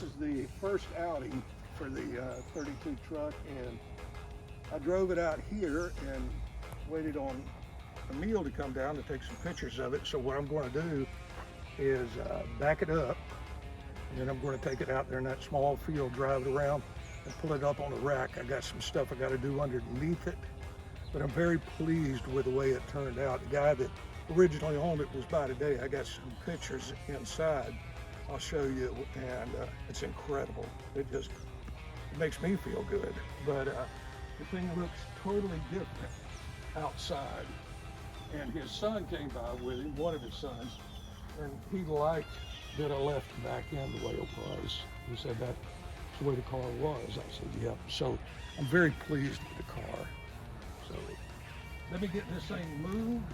this is the first outing for the 32 truck, and I drove it out here and waited on Emil to come down to take some pictures of it. So what I'm going to do is back it up, and then I'm going to take it out there in that small field, drive it around, and pull it up on the rack. I got some stuff I got to do underneath it, but I'm very pleased with the way it turned out. The guy that originally owned it was by today. I got some pictures inside I'll show you, and it's incredible. It makes me feel good. But the thing looks totally different outside. And his son came by with him, one of his sons, and he liked that I left the back end the way it was. He said that's the way the car was. I said, yep. So I'm very pleased with the car. So let me get this thing moved.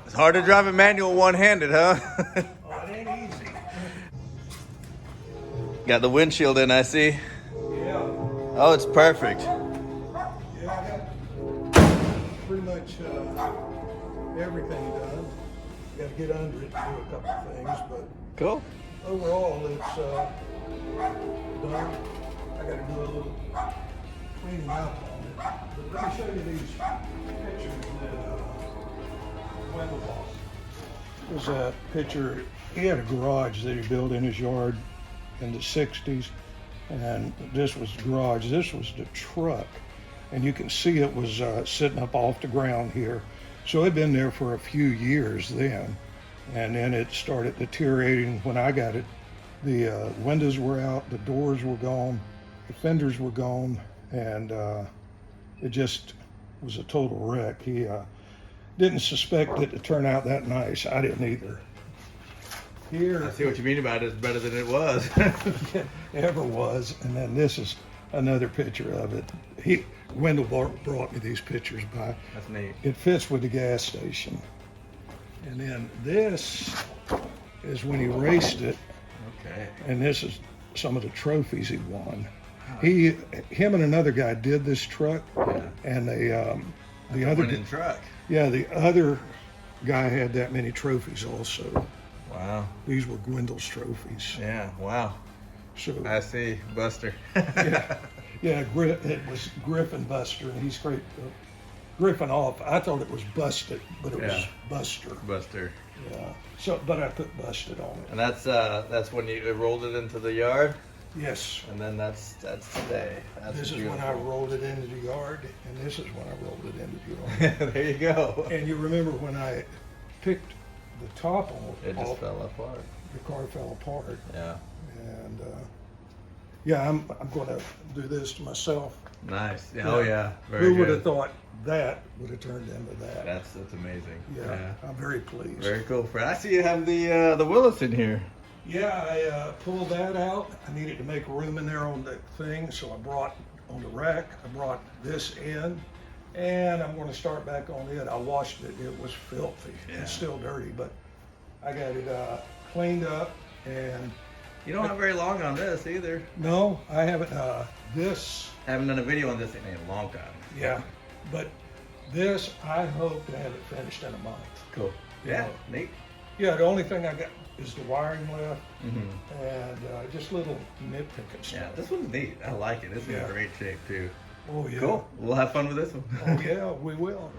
It's hard to drive a manual one-handed, huh? Oh, it ain't easy. Got the windshield in, I see. Yeah. Oh, it's perfect. Yeah, I got pretty much everything done. Got to get under it and do a couple of things, but Cool. overall it's done. I got to do a little cleaning up on it. But let me show you these pictures that Wendell bought. There's a picture. He had a garage that he built in his yard in the 60s, and this was the garage. This was the truck, and you can see it was sitting up off the ground here. So it'd been there for a few years then, and then it started deteriorating when I got it. The windows were out, the doors were gone, the fenders were gone, and it just was a total wreck. He didn't suspect it to turn out that nice. I didn't either. Here, I see what you mean about it. It's better than it was. ever was. And then this is another picture of it. Wendell brought me these pictures by. That's neat. It fits with the gas station. And then this is when he raced it. Okay. And this is some of the trophies he won. Him and another guy did this truck, Yeah. and the other Winning truck. the other guy had that many trophies also. Wow. These were Gwendol's trophies. Yeah. Wow. So I see, Buster. yeah, it was Griffin Buster, and he's great. Griffin off. I thought it was Busted, but it was Yeah. Buster. Buster. Yeah. So, but I put Busted on it. And that's when you rolled it into the yard, Yes. and then that's today. That's This is beautiful. when I rolled it into the yard, and this is when I rolled it into the yard. There you go. And you remember when I picked the top It just off, fell apart. the car fell apart. Yeah. And yeah, I'm going to do this to myself. Nice. Yeah. Oh yeah. Very Who good. would have thought that would have turned into that? That's amazing. Yeah, I'm very pleased. Very cool. Fred. I see you have the Willis in here. Yeah, I pulled that out. I needed to make room in there on the thing, so I brought on the rack. I brought this in, and I'm going to start back on it. I washed it. It was filthy. Yeah. It's still dirty, but I got it cleaned up. And You don't have very long on this either. no, I haven't. This, I haven't done a video on this in a long time. yeah, but this I hope to have it finished in a month. Cool. Yeah. Neat. Yeah, the only thing I got is the wiring left, Mm-hmm. and just little nitpicking stuff. Yeah. This one's neat. I like it. It's Yeah. in great shape too. Oh yeah. Cool. We'll have fun with this one. Oh yeah, we will.